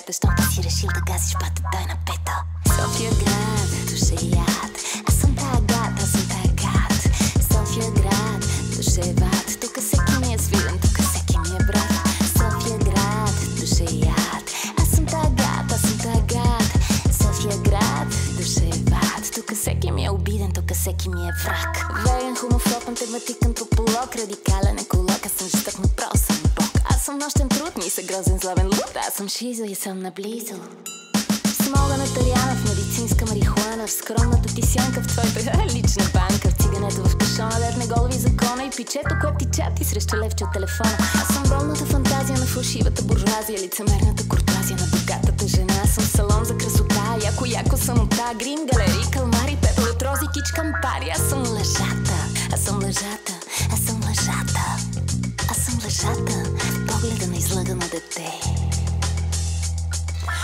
пета, щом ти си решил да газиш пата, дай на пета. София град, душеяд, аз съм тая гад, аз съм тая гад. София град, душеват, тук всеки ми е свиден, тук всеки ми е брат. София град, душеяд, аз съм тая гад, аз съм тая гад. София град, душеват, тук всеки ми е обиден, тук всеки ми е враг. Веган, хомофоб, математик, антрополог, радикален еколог, аз съм жесток, но прост съм бог. Аз съм нощен труд, ми се грозен злобен луд, аз съм шизо и съм наблизо. Смога на таряна, в медицинска марихуана, в скромната ти сянка, в твоята лична банка, в цигането в кашона, дет не голови закона и пичето, което ти чати срещу левче от телефона. Аз съм болната фантазия на фалшивата буржуазия, лицемерната куртуазия на богатата жена. Аз съм салон за красота, яко самота, грим, галерии, калмари, пепел от рози, кич, кампари. Аз съм лъжата, аз съм лъжата, аз съм лъжата, аз съм лъжата, в погледа на излъгано дете.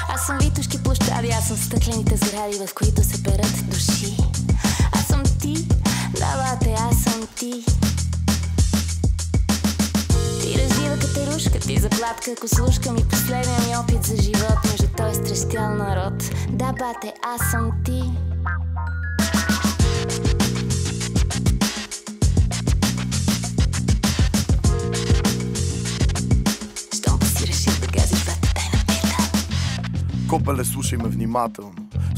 Аз съм Витошки площади, аз съм стъклените сгради, в които се перат души. Аз съм ти, да бате, аз съм ти. Ти раздива катерушка, ти заплатка, ако слушкам и последния ми опит за живот между той страстял народ. Да бате, аз съм ти. Копеле, слушай ме внимателно.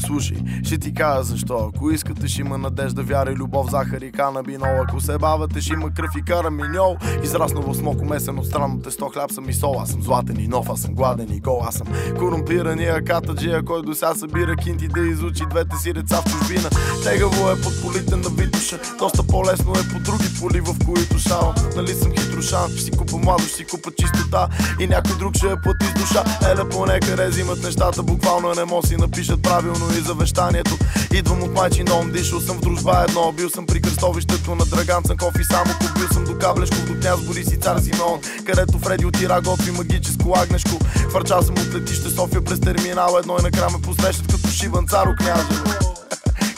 Слушай, ще ти кажа защо. Ако искате, ще има надежда, вяра и любов, захар и канабинол. Ако се бавате, ще има кръв и караминьол. Израснал в смоко месен от странно тесто, хляб съм и сол. Аз съм златен и нов, аз съм гладен и гол. Аз съм корумпирания катаджия, кой до сега събира кинти да изучи двете си деца в чужбина. Тегаво е под полите на Витоша, доста по-лесно е по други поли, в които шавам. Нали съм хитрошан, ще си купа младост, ще си купа чистота и някой друг ще я плати с душа. Еле поне къде взимат нещата, буквално не може си напишат правилно и завещанието. Идвам от майчин дом, дишал съм в Дружба едно, бил съм при кръстовището на Драган Цанков и Самоков, бил съм до Каблешков, до княз Борис и цар Симеон, където Фреди от Ира готви магическо агнешко. Хвърчал съм от летище София през терминал едно и накрая ме посрещат като Шиван Царо княже.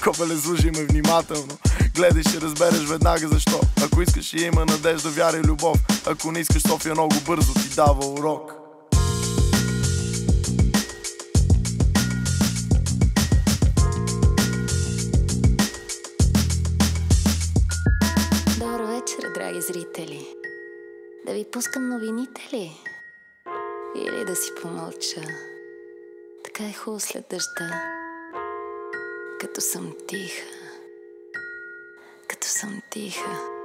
Копеле, слушай ме внимателно. Гледай, ще разбереш веднага защо. Ако искаш, ще има надежда, вяра и любов. Ако не искаш, София много бързо ти дава урок. Добър вечер, драги зрители. Да ви пускам новините ли? Или да си помълча? Така е хубаво след дъжда. Като съм тиха. Като съм тиха.